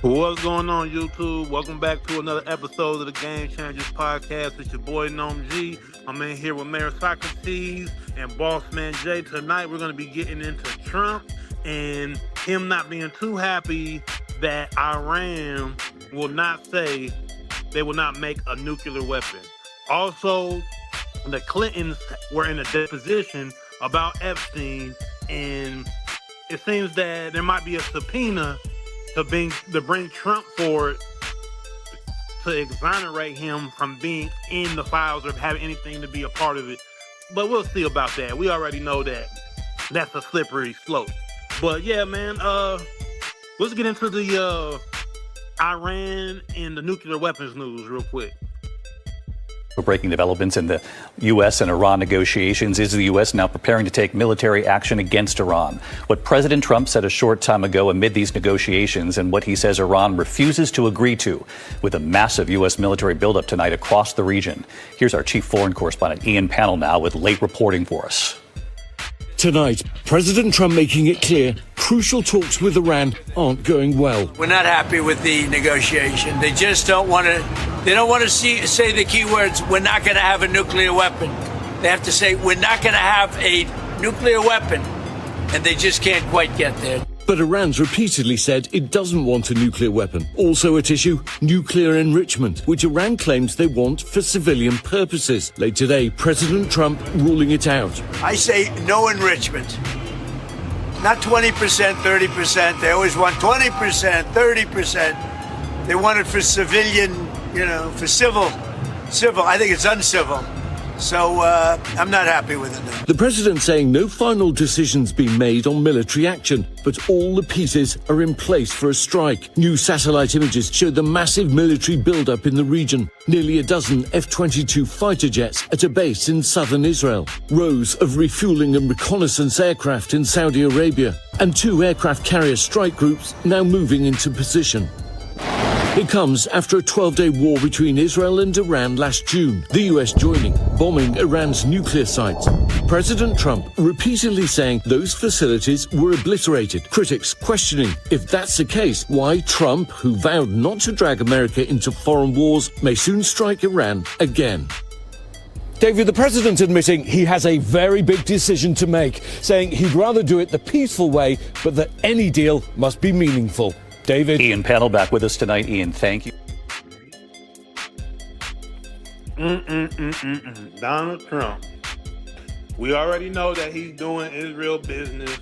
What's going on, YouTube? Welcome back to another episode of the Game Changers Podcast. It's your boy, Gnome G. I'm in here with Mayor Socrates and Boss Man Jay. Tonight, we're going to be getting into Trump and him not being too happy that Iran will not say they will not make a nuclear weapon. Also, the Clintons were in a deposition about Epstein, and it seems that there might be a subpoena to bring Trump forward to exonerate him from being in the files or having anything to be a part of it. But we'll see about that. We already know that that's a slippery slope. But yeah, man, let's get into the Iran and the nuclear weapons news real quick. Breaking developments in the U.S. and Iran negotiations. Is the U.S. now preparing to take military action against Iran? What President Trump said a short time ago amid these negotiations and what he says Iran refuses to agree to, with a massive U.S. military buildup tonight across the region. Here's our chief foreign correspondent, Ian Pannell, now with late reporting for us. Tonight, President Trump making it clear crucial talks with Iran aren't going well. We're not happy with the negotiation. They just don't want to. They don't want to say the key words. We're not going to have a nuclear weapon. They have to say we're not going to have a nuclear weapon, and they just can't quite get there. But Iran's repeatedly said it doesn't want a nuclear weapon. Also at issue, nuclear enrichment, which Iran claims they want for civilian purposes. Late today, President Trump ruling it out. I say no enrichment. Not 20%, 30%. They always want 20%, 30%. They want it for civilian, for civil. I think it's uncivil. So I'm not happy with it now. The president saying no final decisions been made on military action, but all the pieces are in place for a strike. New satellite images show the massive military buildup in the region. Nearly a dozen F-22 fighter jets at a base in southern Israel. Rows of refueling and reconnaissance aircraft in Saudi Arabia. And 2 aircraft carrier strike groups now moving into position. It comes after a 12-day war between Israel and Iran last June, the US joining, bombing Iran's nuclear sites. President Trump repeatedly saying those facilities were obliterated. Critics questioning if that's the case, why Trump, who vowed not to drag America into foreign wars, may soon strike Iran again. David, the president admitting he has a very big decision to make, saying he'd rather do it the peaceful way, but that any deal must be meaningful. David. Ian Pannell back with us tonight. Ian, thank you. Donald Trump. We already know that he's doing Israel business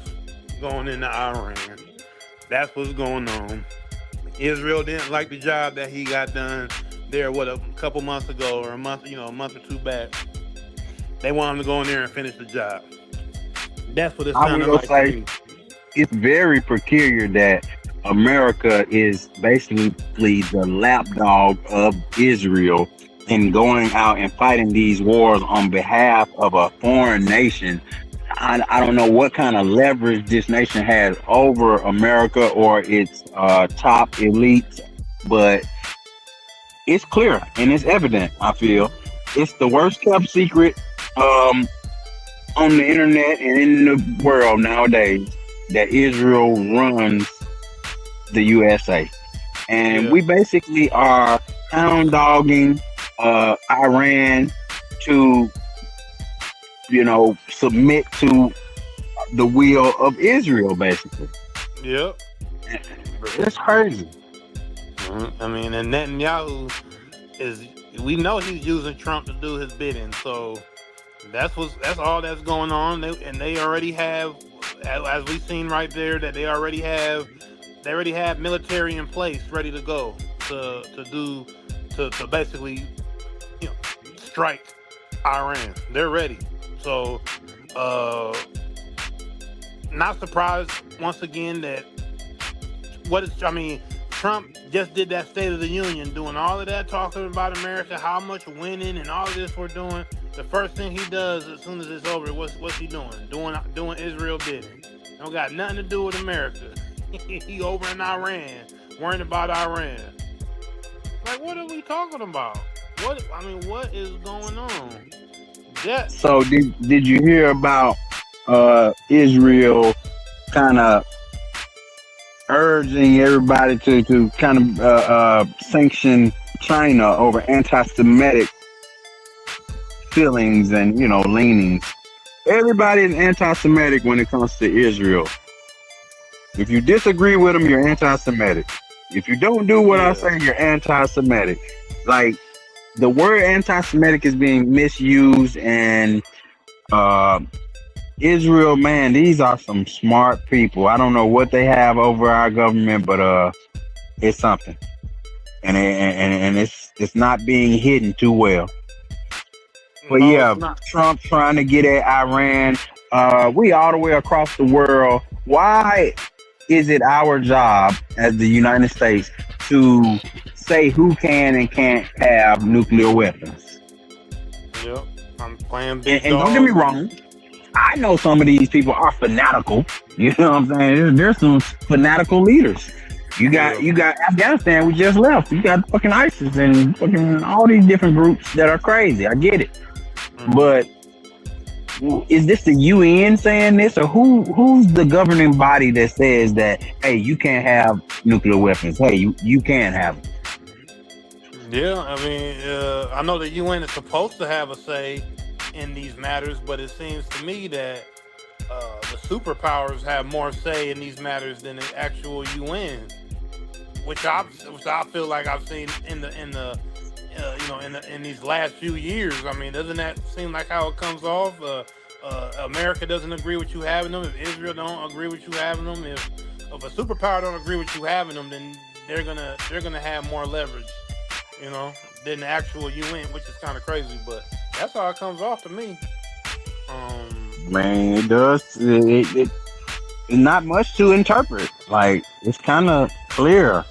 going into Iran. That's what's going on. Israel didn't like the job that he got done there, a couple months ago or a month or two back. They want him to go in there and finish the job. That's what it sounded like to me. It's very peculiar that America is basically the lapdog of Israel and going out and fighting these wars on behalf of a foreign nation. I don't know what kind of leverage this nation has over America or its top elites, but it's clear and it's evident, I feel. It's the worst kept secret on the internet and in the world nowadays that Israel runs the USA. And we basically are hound dogging Iran to, submit to the will of Israel, basically. Yep. It's crazy. I mean, and Netanyahu we know he's using Trump to do his bidding. So that's all that's going on. They already have, as we've seen right there, that they already have military in place ready to go to basically strike Iran. They're ready. So not surprised once again that Trump just did that State of the Union, doing all of that talking about America, how much winning and all of this we're doing. The first thing he does as soon as it's over, what's he doing? Doing Israel bidding. Don't got nothing to do with America. He over in Iran, worrying about Iran. Like, what are we talking about? What is going on? So did you hear about Israel kind of urging everybody to kind of sanction China over anti-Semitic feelings and leanings? Everybody is anti-Semitic when it comes to Israel. If you disagree with them, you're anti-Semitic. If you don't do what I say, you're anti-Semitic. Like, the word anti-Semitic is being misused, and Israel, man, these are some smart people. I don't know what they have over our government, but it's something, and it's not being hidden too well. But Trump trying to get at Iran. We all the way across the world. Why is it our job as the United States to say who can and can't have nuclear weapons? Yep, I'm playing big and don't get me wrong, I know some of these people are fanatical. You know what I'm saying? There's some fanatical leaders. You got Afghanistan, we just left. You got fucking ISIS and fucking all these different groups that are crazy. I get it. But is this the UN saying this, or who's the governing body that says that, hey, you can't have nuclear weapons? Hey, you can have them. Yeah, I know the UN is supposed to have a say in these matters, but it seems to me that the superpowers have more say in these matters than the actual UN, which I feel like I've seen in these last few years. I mean, doesn't that seem like how it comes off? America doesn't agree with you having them. If Israel don't agree with you having them, if a superpower don't agree with you having them, then they're gonna have more leverage, than the actual UN, which is kind of crazy. But that's how it comes off to me. Man, it does. It's not much to interpret. Like, it's kind of clear.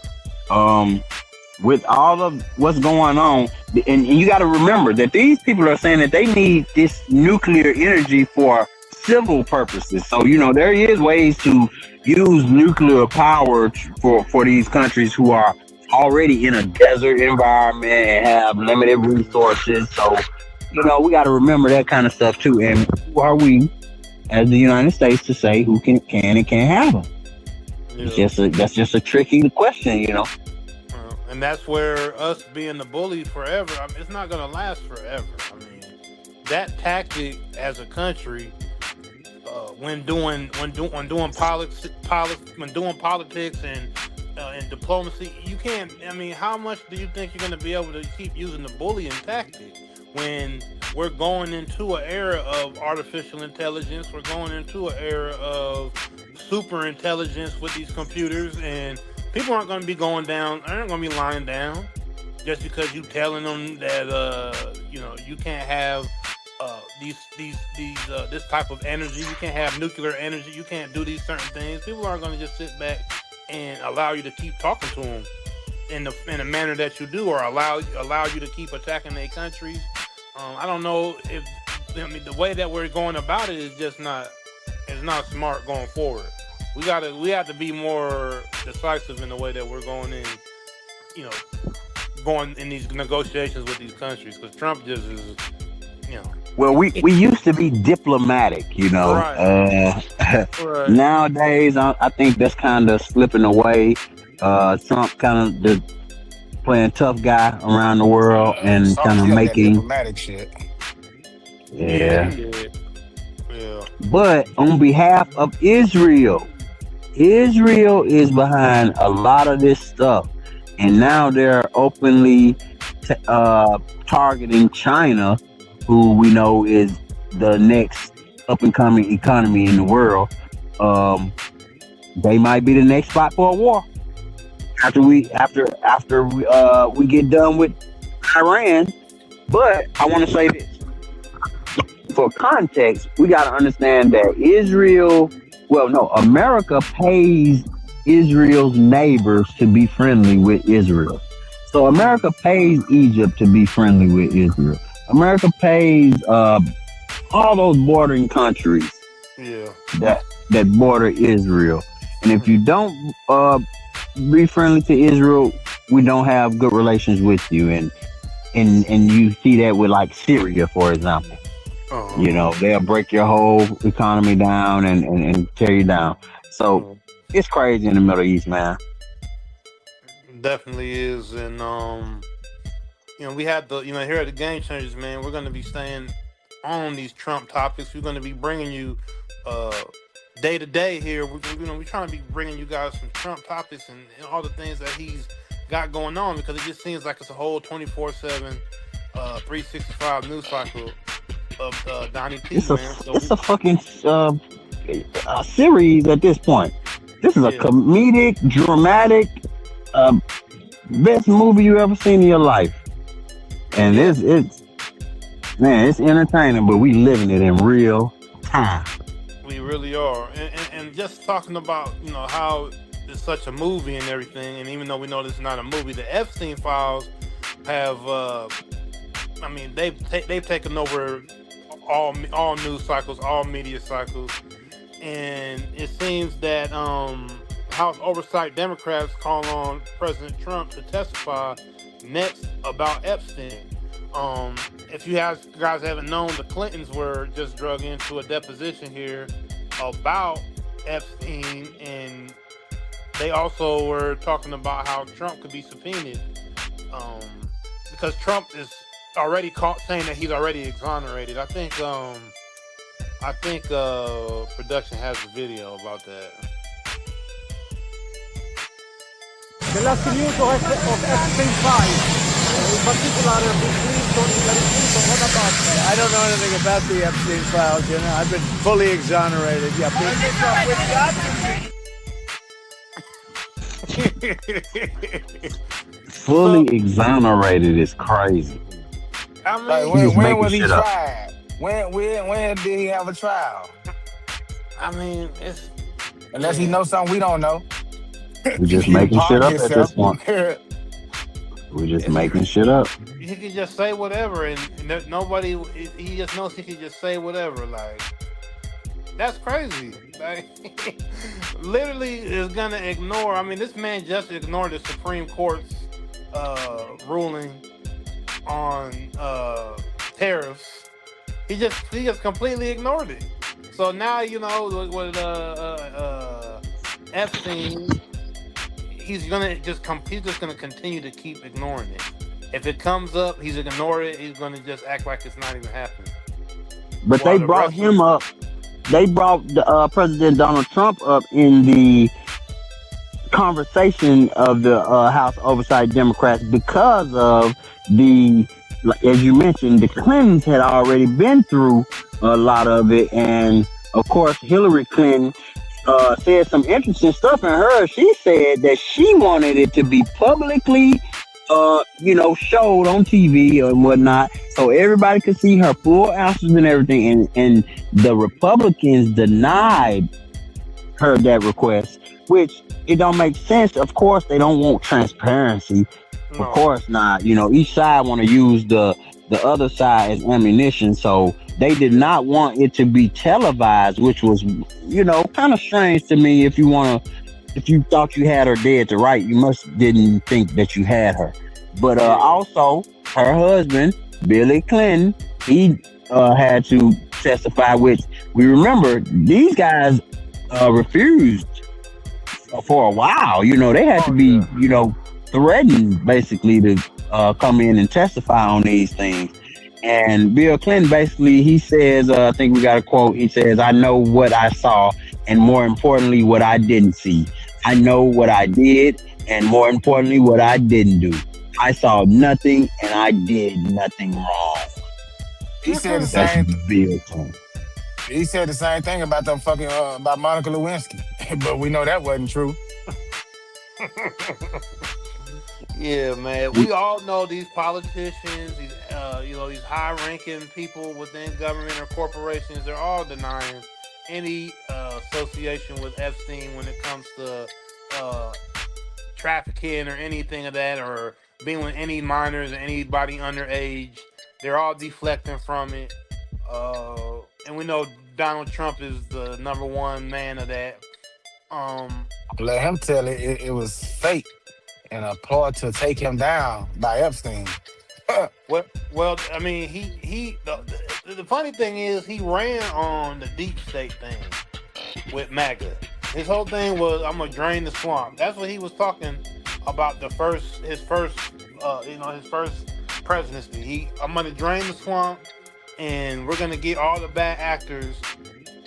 With all of what's going on, and you got to remember that these people are saying that they need this nuclear energy for civil purposes. So, there is ways to use nuclear power for these countries who are already in a desert environment and have limited resources. So, we got to remember that kind of stuff too. And who are we as the United States to say who can and can't have them? Yeah. That's just a tricky question, And that's where us being the bully forever, it's not going to last forever. I mean, that tactic as a country, when doing politics and diplomacy, you can't. I mean, how much do you think you're going to be able to keep using the bullying tactic when we're going into an era of artificial intelligence? We're going into an era of super intelligence with these computers, and people aren't going to be going down. They're not going to be lying down just because you telling them that you can't have this type of energy. You can't have nuclear energy. You can't do these certain things. People aren't going to just sit back and allow you to keep talking to them in a manner that you do, or allow you to keep attacking their countries. I don't know if the way that we're going about it is just not smart going forward. We have to be more decisive in the way that we're going in, going in these negotiations with these countries, because Trump just is, Well, we used to be diplomatic, Right. Right. Nowadays, I think that's kind of slipping away. Trump kind of playing tough guy around the world and kind of making diplomatic shit. Yeah. Yeah. But on behalf of Israel is behind a lot of this stuff, and now they're openly targeting China, who we know is the next up-and-coming economy in the world. They might be the next spot for a war after we get done with Iran. But I want to say this. For context, we got to understand that Israel Well, no, America pays Israel's neighbors to be friendly with Israel. So America pays Egypt to be friendly with Israel. America pays all those bordering countries Yeah. that border Israel. And if you don't be friendly to Israel, we don't have good relations with you. And you see that with like Syria, for example. You know, they'll break your whole economy down and tear you down. So it's crazy in the Middle East, man. Definitely is. And we had here at the Game Changers, man, we're gonna be staying on these Trump topics. We're gonna be bringing you day to day here. We're trying to be bringing you guys some Trump topics and all the things that he's got going on, because it just seems like it's a whole 24/7 365 news cycle of Donnie T, it's man. It's a fucking series at this point. This is a comedic, dramatic, best movie you ever seen in your life. And it's entertaining, but we living it in real time. We really are. And just talking about, how it's such a movie and everything, and even though we know this is not a movie, the Epstein files have they've taken over all news cycles, all media cycles. And it seems that House Oversight Democrats call on President Trump to testify next about Epstein. If you guys haven't known, the Clintons were just drug into a deposition here about Epstein, and they also were talking about how Trump could be subpoenaed because Trump is already caught saying that he's already exonerated. I think production has a video about that. The last news of Epstein files, in particular Bill Clinton, Hillary Clinton. What about that? I don't know anything about the Epstein files. I've been fully exonerated. Yeah, Fully exonerated is crazy. I mean, Like when was he tried? When did he have a trial? I mean, it's Unless he knows something we don't know. We're just making shit up at this point. We're just making shit up. he could just say whatever, and nobody. He just knows he could just say whatever. Like, that's crazy. Like, literally is gonna ignore. I mean, this man just ignored the Supreme Court's ruling on tariffs. He just completely ignored it. So now with Epstein, he's just gonna continue to keep ignoring it. If it comes up, he's ignore it. He's gonna just act like it's not even happening. But they brought him up. They brought President Donald Trump up in the conversation of the House Oversight Democrats because of as you mentioned, the Clintons had already been through a lot of it, and of course Hillary Clinton said some interesting stuff in her. She said that she wanted it to be publicly showed on TV and whatnot, so everybody could see her full answers and everything. And the Republicans denied her that request, which it don't make sense. Of course, they don't want transparency. No. Of course not. Each side want to use the other side as ammunition, so they did not want it to be televised, which was, kind of strange to me. If you thought you had her dead to right, you didn't think that you had her. But also, her husband, Billy Clinton, he had to testify, which we remember these guys refused for a while. They had to be, threatened basically to come in and testify on these things. And Bill Clinton basically, he says, I think we got a quote. He says, "I know what I saw, and more importantly, what I didn't see. I know what I did, and more importantly, what I didn't do. I saw nothing, and I did nothing wrong." He said the same. Bill Clinton. He said the same thing about them fucking about Monica Lewinsky, but we know that wasn't true. Yeah, man. We all know these politicians, these high-ranking people within government or corporations. They're all denying any association with Epstein when it comes to uh, trafficking or anything of that, or being with any minors or anybody underage. They're all deflecting from it. And we know Donald Trump is the number one man of that. Um, Let him tell it, it was fake and a ploy to take him down by Epstein. well, I mean, the funny thing is he ran on the deep state thing with MAGA. His whole thing was, I'm gonna drain the swamp. That's what he was talking about. His first presidency. I'm gonna drain the swamp, and we're gonna get all the bad actors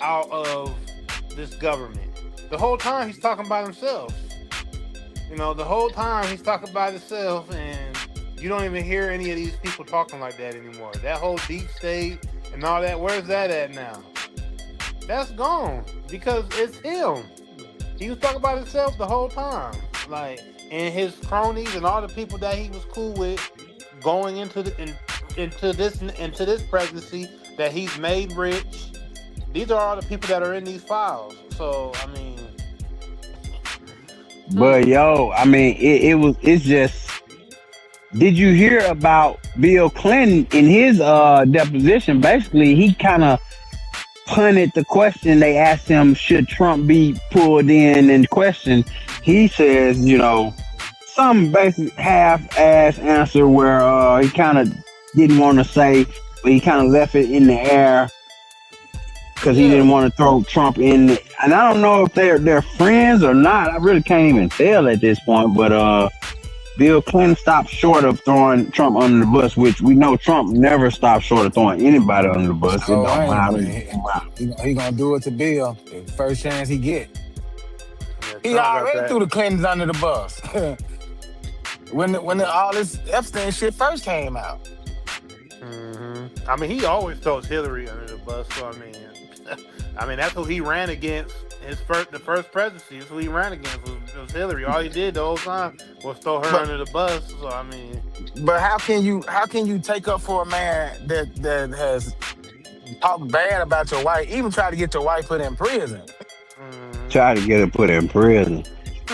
out of this government. The whole time he's talking about himself. The whole time he's talking about himself, and you don't even hear any of these people talking like that anymore. That whole deep state and all that, where's that at now? That's gone because it's him. He was talking about himself the whole time. Like, and his cronies and all the people that he was cool with going into this presidency that he's made rich. These are all the people that are in these files. So, I mean, But yo, I mean, it's just. Did you hear about Bill Clinton in his deposition? Basically, he kind of punted the question. They asked him, should Trump be pulled in question? He says, some basic half-ass answer where he kind of didn't want to say, but he kind of left it in the air because he didn't want to throw Trump in. And I don't know if they're friends or not. I really can't even tell at this point. But Bill Clinton stopped short of throwing Trump under the bus, which we know Trump never stopped short of throwing anybody under the bus. Oh, he gonna do it to Bill the first chance he get. He already threw the Clintons under the bus when all this Epstein shit first came out. Mm-hmm. I mean, he always throws Hillary under the bus. So I mean, that's who he ran against. The first presidency is who he ran against was Hillary. All he did the whole time was throw her under the bus. So I mean, but how can you take up for a man that has talked bad about your wife, even try to get your wife put in prison? Try to get her put in prison.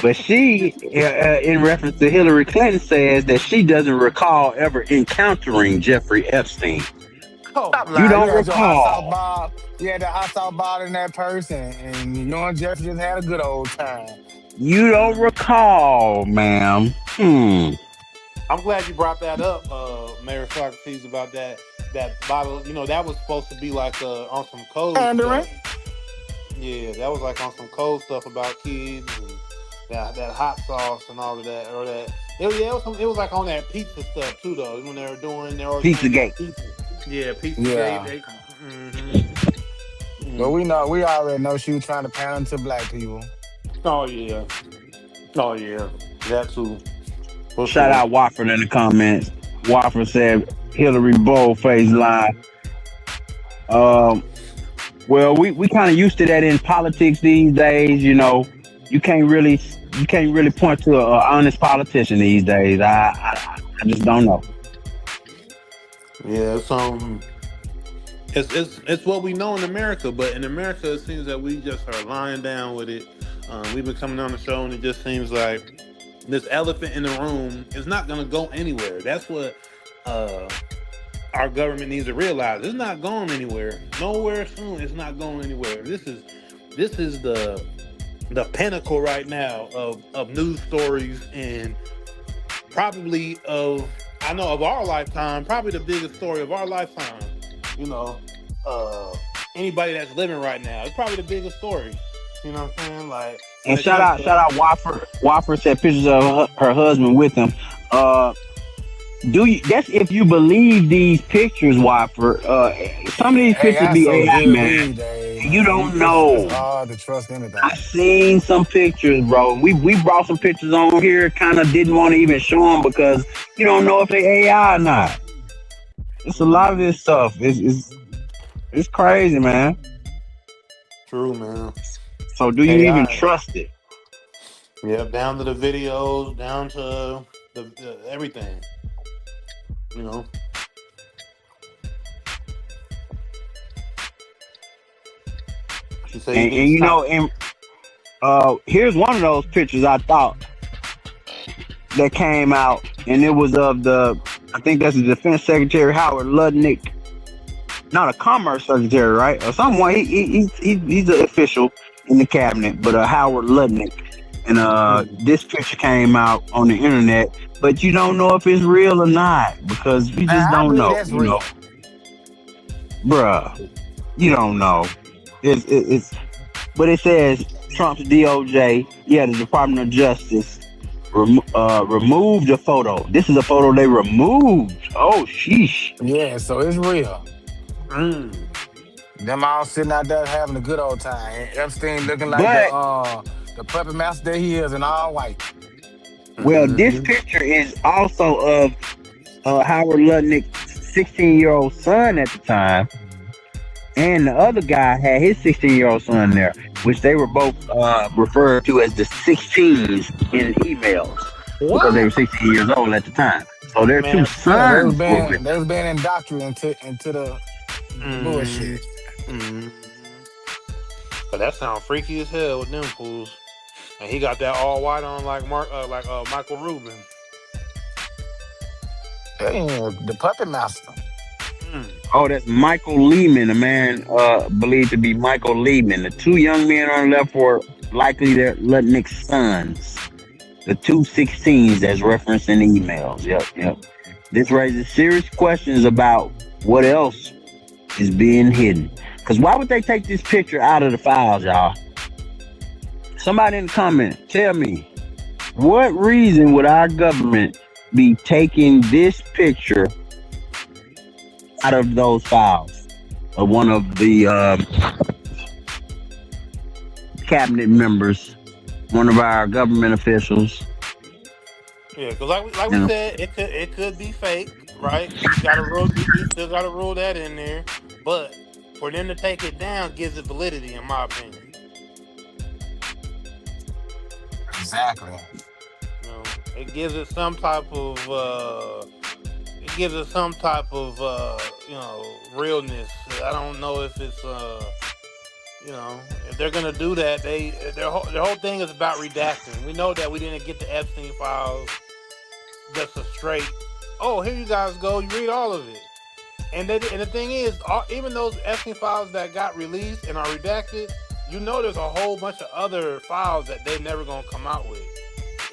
But she, in reference to Hillary Clinton, says that she doesn't recall ever encountering Jeffrey Epstein. You don't recall. You had the hot sauce bottle in that purse, and you and Jeffrey just had a good old time. You don't recall, ma'am. I'm glad you brought that up, Mayor Socrates, about that bottle. That was supposed to be like on some code stuff. Yeah, that was like on some code stuff about kids and that hot sauce and all of that, or that. It was like on that pizza stuff too, though. When they were doing their Pizzagate. Yeah, Pizzagate. But we already know she was trying to pander to black people. Oh yeah, that too. Shout out Wofford in the comments. Wofford said Hillary bold-faced lie. Well, we kind of used to that in politics these days. You can't really point to an honest politician these days. I just don't know. Yeah, it's what we know in America, but in America it seems that we just are lying down with it. We've been coming on the show, and it just seems like this elephant in the room is not going to go anywhere. That's what our government needs to realize. It's not going anywhere. Nowhere soon. It's not going anywhere. This is the pinnacle right now of news stories, and probably of our lifetime, probably the biggest story of our lifetime. Anybody that's living right now, it's probably the biggest story. You know what I'm saying? Like, and shout out Wofford. Wofford said pictures of her husband with him. That's if you believe these pictures, Wofford. Some of these pictures be AI, man. You don't know. It's hard to trust anything. I seen some pictures, bro. We brought some pictures on here. Kind of didn't want to even show them because you don't know if they AI or not. It's a lot of this stuff. It's crazy, man. True, man. So do you even trust it? Yeah, down to the videos, down to the everything. She said he And needs you know, and here's one of those pictures I thought that came out, and it was of I think that's the Defense Secretary Howard Lutnick, not a Commerce Secretary, right, or someone. He's an official in the cabinet, but Howard Lutnick. And this picture came out on the internet, but you don't know if it's real or not because you just I don't believe know. that's You real. know, bruh, you don't know. It's but it says Trump's DOJ, the Department of Justice, removed the photo. This is a photo they removed. Oh, sheesh. Yeah, so it's real. Mm. Them all sitting out there having a good old time. And Epstein looking like But the puppet master that he is in all white. well, this picture is also of Howard Lutnick's 16-year-old son at the time, and the other guy had his 16-year-old son there, which they were both referred to as the 16s in emails because they were 16 years old at the time. So their two sons. They was being indoctrinated into the bullshit. But that sounds freaky as hell with them fools. And he got that all white on like Michael Rubin. Yeah, the puppet master. Oh, that's Michael Lehman, the man believed to be Michael Lehman. The two young men on the left were likely their Lutnick's sons. The two 16s that's referenced in the emails. Yep. This raises serious questions about what else is being hidden. Because why would they take this picture out of the files, y'all? Somebody in the comment, tell me, what reason would our government be taking this picture out of those files of one of the cabinet members, one of our government officials? Yeah, because like we said, it could be fake, right? You still gotta rule that in there. But for them to take it down gives it validity, in my opinion. Exactly. You know, it gives it some type of realness. I don't know if it's if they're gonna do that, their whole thing is about redacting. We know that we didn't get the Epstein files just a straight. Oh, here you guys go. You read all of it, and the thing is, even those Epstein files that got released and are redacted, there's a whole bunch of other files that they're never gonna come out with,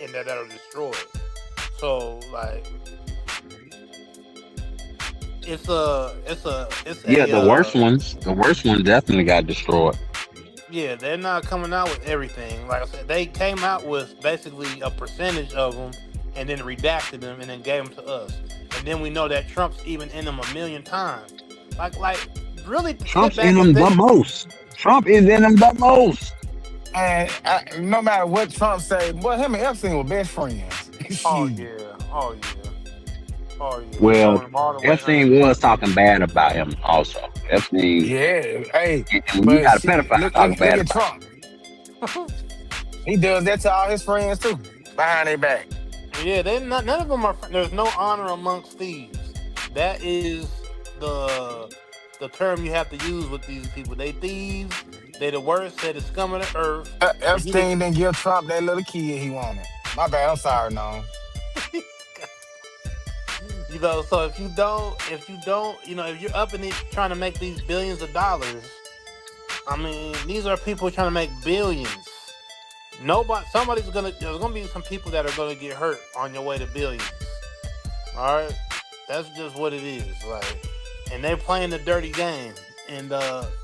and that are destroyed. So like. The worst ones. The worst ones definitely got destroyed. Yeah, they're not coming out with everything. Like I said, they came out with basically a percentage of them, and then redacted them, and then gave them to us. And then we know that Trump's even in them a million times. Like really. Trump's in them the most. Trump is in them the most. And no matter what Trump say, boy, him and Epstein were best friends. Oh yeah. Well, Epstein was talking bad about him also. Epstein. Yeah, hey. When you got a pedophile talking bad about Trump. He does that to all his friends too, behind their back. Yeah, none of them are. There's no honor amongst thieves. That is the term you have to use with these people. They thieves. They the worst. They the scum of the earth. Epstein didn't give Trump that little kid he wanted. My bad. I'm sorry, no. So if you don't, if you're up in it trying to make these billions of dollars, I mean, these are people trying to make billions. There's gonna be some people that are gonna get hurt on your way to billions. All right, that's just what it is. Like, and they're playing the dirty game. And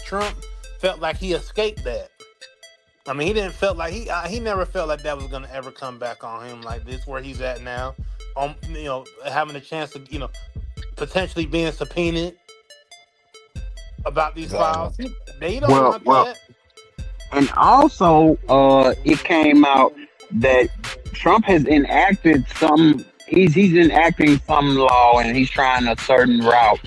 Trump felt like he escaped that. I mean, he didn't felt like he never felt like that was gonna ever come back on him like this, where he's at now. Having a chance to, potentially being subpoenaed about these files. They don't want that. And also, it came out that Trump has enacted he's enacting some law, and he's trying a certain route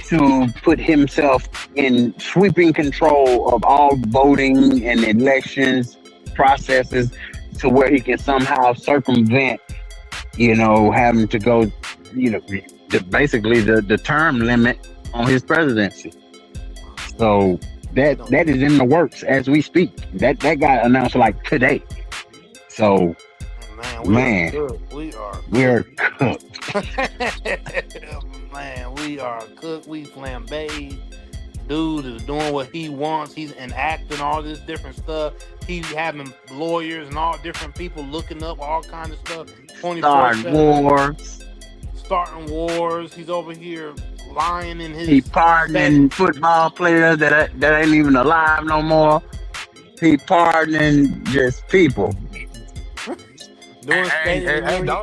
to put himself in sweeping control of all voting and elections processes, to where he can somehow circumvent having to go, basically the term limit on his presidency. So We That don't. that is in the works as we speak. That got announced like today. So Man, we are man, cooked. We are we're cooked. cooked. Man, we are cooked. We flambé. Dude is doing what he wants. He's enacting all this different stuff. He's having lawyers and all different people looking up all kind of stuff Starting 24/7, wars. starting wars. He's over here lying in He his set, pardoning football players that ain't even alive no more. He pardoning just people. doing Hey, State of hey, the hey, Union.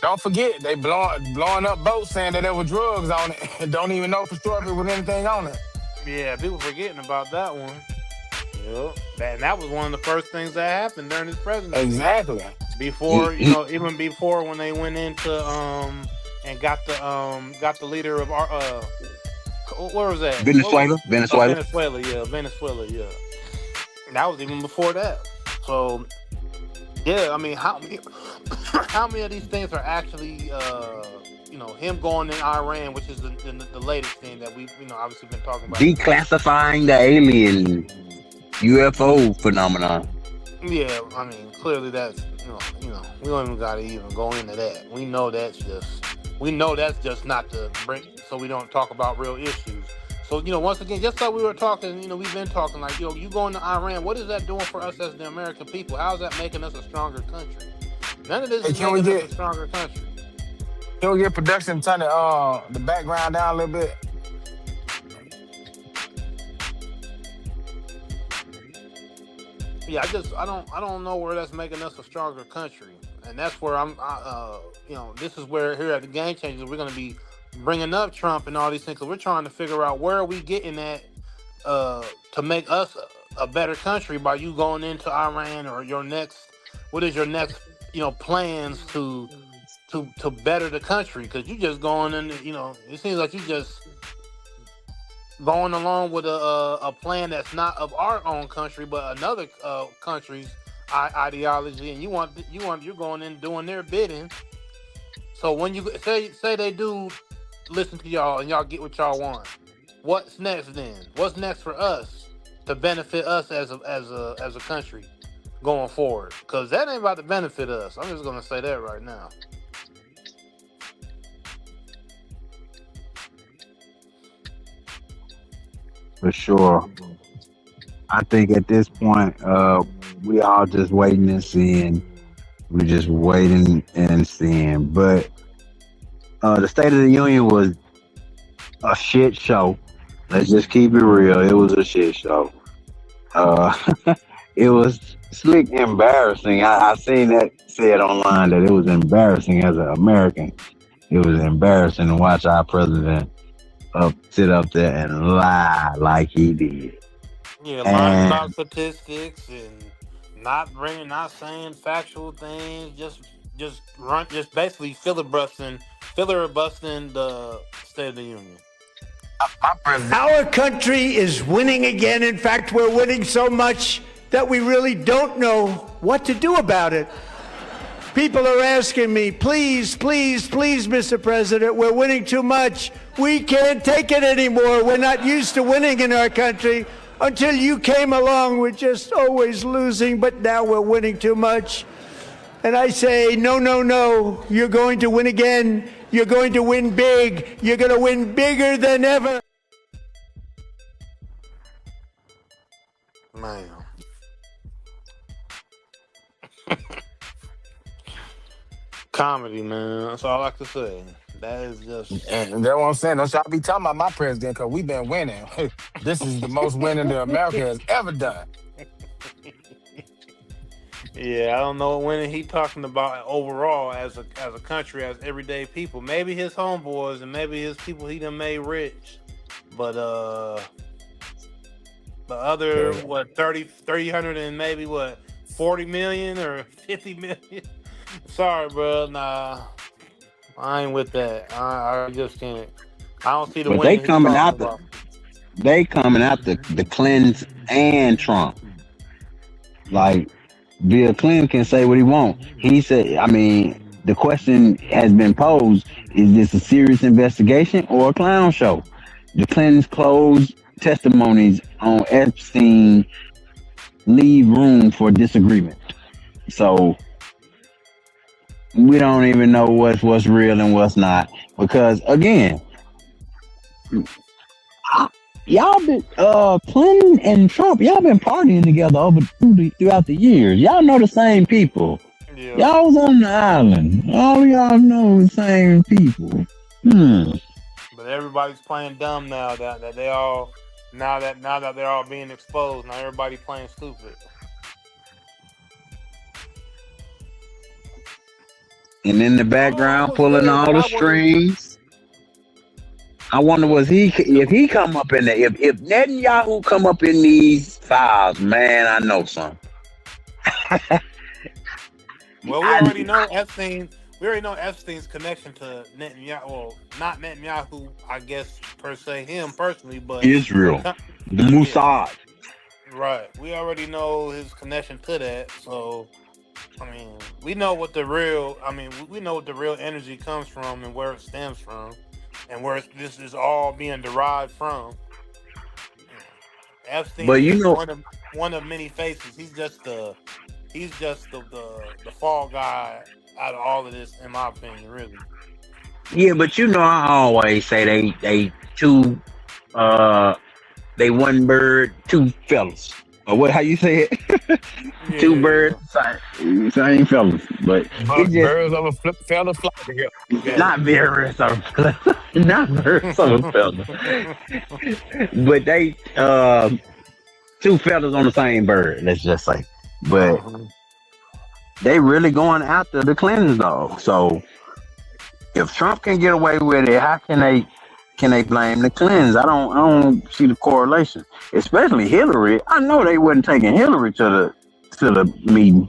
don't forget they blowing up boats saying that there were drugs on it and don't even know for sure if it was anything on it. Yeah, people forgetting about that one. Yep. That was one of the first things that happened during his presidency. Exactly. Before, even before when they went into and got the leader of our where was that? Venezuela. Venezuela. Venezuela, yeah, Venezuela, yeah. That was even before that. So yeah, I mean, how many how many of these things are actually him going in Iran, which is the latest thing that we've obviously been talking about. Declassifying the alien UFO phenomenon. Yeah, I mean, clearly that's we don't even gotta even go into that. We know that's just not to bring, so we don't talk about real issues. So once again, just like we were talking, we've been talking like you going to Iran. What is that doing for us as the American people? How is that making us a stronger country? None of this Hey, is making us a stronger country. can we get production to turn the background down a little bit? Yeah, I don't know where that's making us a stronger country, and that's where this is where here at the Game Changers we're going to be bringing up Trump and all these things. 'Cause we're trying to figure out where are we getting at to make us a better country by you going into Iran, or what is your next plans to better the country? Because you just going in, it seems like you just going along with a plan that's not of our own country but another country's ideology, and you're going in doing their bidding. So when you say they do listen to y'all and y'all get what y'all want, what's next then? What's next for us to benefit us as a country going forward? Because that ain't about to benefit us. I'm just gonna say that right now. For sure. I think at this point, we all just waiting and seeing. We're just waiting and seeing. But the State of the Union was a shit show. Let's just keep it real. It was a shit show. It was slick embarrassing. I seen that said online that it was embarrassing as an American. It was embarrassing to watch our president sit up there and lie like he did. Yeah, lying about statistics and not saying factual things, just basically filibustering the State of the Union. My president. Our country is winning again. In fact, we're winning so much that we really don't know what to do about it. People are asking me, please, please, please, Mr. President, we're winning too much. We can't take it anymore. We're not used to winning in our country. Until you came along, we're just always losing, but now we're winning too much. And I say, no, no, no. You're going to win again. You're going to win big. You're going to win bigger than ever. Man. Comedy, man. That's all I can say. That is just. And that's what I'm saying. Don't y'all be talking about my president, because we've been winning. This is the most winning that America has ever done. Yeah, I don't know what winning he talking about overall as a country, as everyday people. Maybe his homeboys and maybe his people he done made rich. But the other 300 and maybe 40 million or 50 million. Sorry, bro. Nah. I ain't with that. I just can't. I don't see the But winning. they coming out the Clintons and Trump. Like Bill Clinton can say what he wants. He said, I mean, the question has been posed: is this a serious investigation or a clown show? The Clintons closed testimonies on Epstein leave room for disagreement. So we don't even know what's real and what's not because again, y'all been Clinton and Trump, y'all been partying together throughout the years. Y'all know the same people. Yeah. Y'all was on the island. All y'all know the same people. But everybody's playing dumb now that they all now that they're all being exposed. Now everybody playing stupid. And in the I background was pulling there, but all the I wasn't. strings. I wonder if he come up in there, if Netanyahu come up in these files, man, I know something. Well, we already know Epstein. We already know Epstein's connection to Netanyahu. Well, not Netanyahu, I guess per se, him personally, but Israel, the yeah, Mossad. right. We already know his connection to that. So, I mean, we know what the real. I mean, we know what the real energy comes from and where it stems from, and where this is all being derived from. Epstein But is you just know, one of many faces. He's just the fall guy out of all of this, in my opinion, really. yeah, but you know, I always say they two they one bird, two fellas. Or what? How you say it? Two Yeah, birds, same fellas. But it just Birds of a feather flock together. not birds of not birds of a feather. But they two feathers on the same bird. Let's just say. But uh-huh. they really going after the Clintons though. So if Trump can get away with it, how can they blame the Clintons? I don't see the correlation. Especially Hillary. I know they wasn't taking Hillary to the meeting.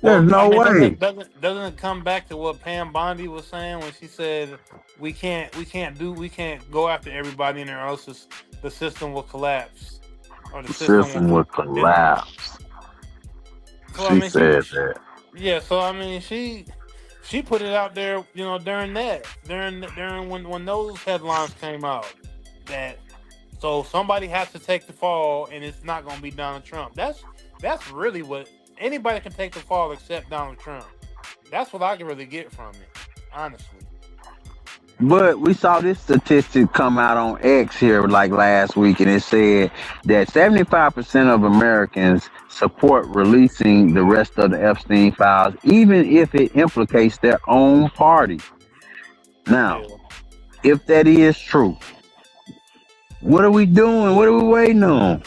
There's Well, I no mean, way. doesn't it come back to what Pam Bondi was saying when she said we can't go after everybody in there, or else the system will collapse, or the The system will. system would collapse. So I She mean, said that. yeah. So I mean, she put it out there, during when those headlines came out, that so somebody has to take the fall, and it's not going to be Donald Trump. That's really what anybody can take the fall except Donald Trump. That's what I can really get from it, honestly. But we saw this statistic come out on X here like last week, and it said that 75% of Americans support releasing the rest of the Epstein files, even if it implicates their own party. Now, Yeah. if that is true, what are we doing? What are we waiting on?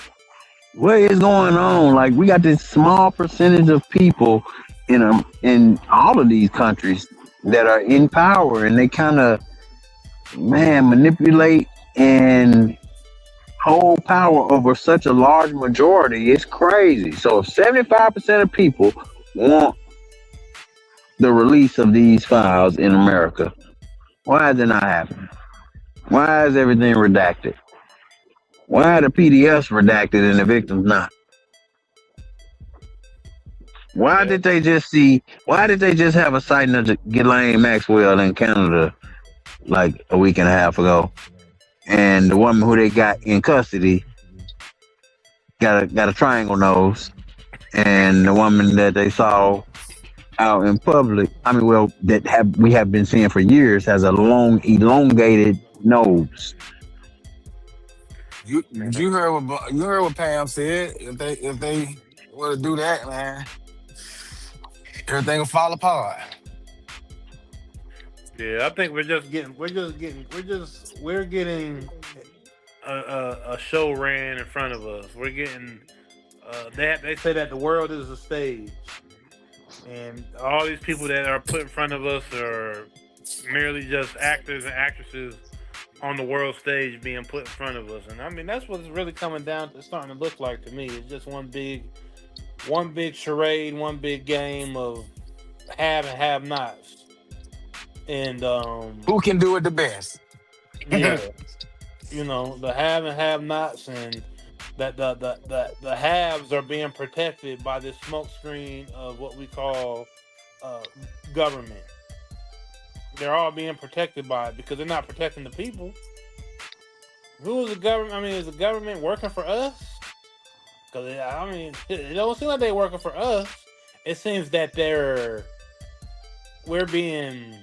What is going on? Like we got this small percentage of people in all of these countries that are in power, and they kind of manipulate and hold power over such a large majority. It's crazy. So if 75% of people want the release of these files in America, why is it not happening? Why is everything redacted? Why are the PDFs redacted and the victims not? Why Yeah. did they just have a sighting of Ghislaine Maxwell in Canada like a week and a half ago? And the woman who they got in custody got a triangle nose, and the woman that they saw out in public, we have been seeing for years, has a long, elongated nose. You heard what Pam said? If they were to do that, man, everything will fall apart. Yeah, I think we're getting a show ran in front of us. We're getting they say that the world is a stage, and all these people that are put in front of us are merely just actors and actresses on the world stage being put in front of us. And I mean, that's what it's really coming down to, starting to look like to me. It's just one big charade, one big game of have and have nots. And Who can do it the best? yeah, the have and have nots, and that the haves are being protected by this smoke screen of what we call government. They're all being protected by it because they're not protecting the people. Who is the government? I mean, is the government working for us? Because I mean, it don't seem like they're working for us. It seems that we're being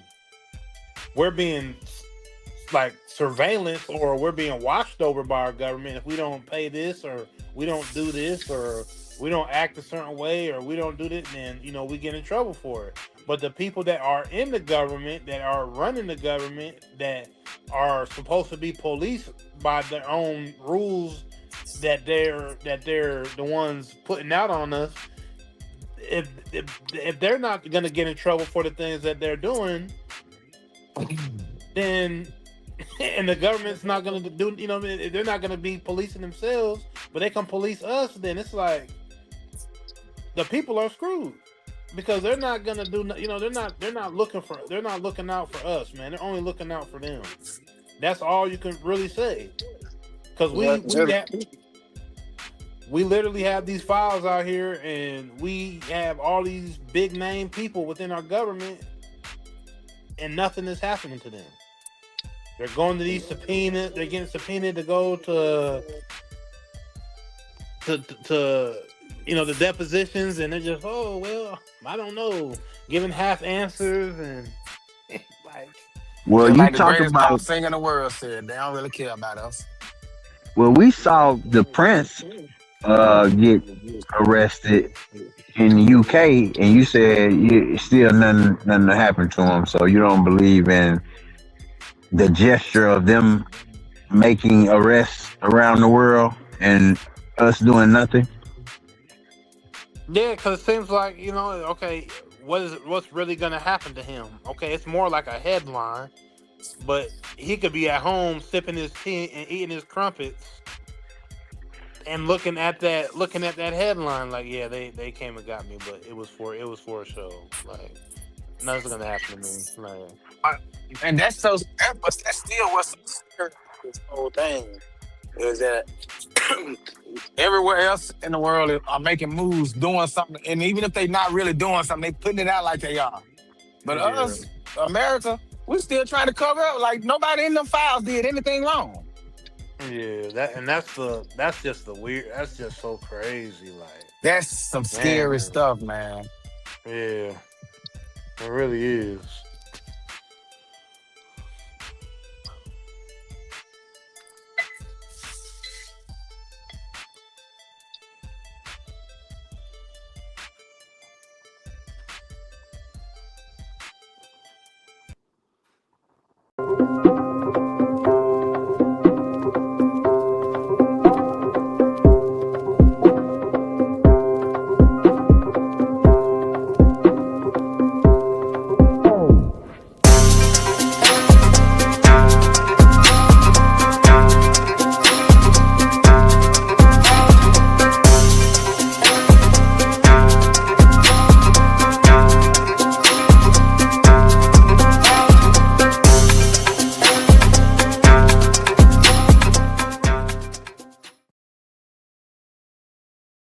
like surveillance, or we're being watched over by our government if we don't pay this, or we don't do this, or we don't act a certain way, or we don't do this, then we get in trouble for it. But the people that are in the government, that are running the government, that are supposed to be policed by their own rules that they're the ones putting out on us, if they're not going to get in trouble for the things that they're doing, then and the government's not going to do, they're not going to be policing themselves, but they can police us, then it's like the people are screwed, because they're not going to do, they're not looking out for us, man. They're only looking out for them. That's all you can really say, because we literally have these files out here, and we have all these big name people within our government, and nothing is happening to them. They're going to these subpoenas. They're getting subpoenaed to go to the depositions, and they're just, oh well, I don't know, giving half answers, and like. Well, you like the talk greatest about pop singer in the world said, they don't really care about us. well, we saw the Prince get arrested in the UK, and you said still nothing happened to him, so you don't believe in the gesture of them making arrests around the world and us doing nothing. Yeah, because it seems like, okay, what's really gonna happen to him? Okay, it's more like a headline, but he could be at home sipping his tea and eating his crumpets and looking at that headline like, yeah, they came and got me, but it was for a show. Like, nothing's gonna happen to me. Like, And that's still what's so scary about this whole thing, is that everywhere else in the world are making moves, doing something, and even if they're not really doing something, they putting it out like they are. But us, America, we're still trying to cover up like nobody in them files did anything wrong. yeah, that's just the weird. That's just so crazy. Like, That's some scary stuff, man. yeah, it really is.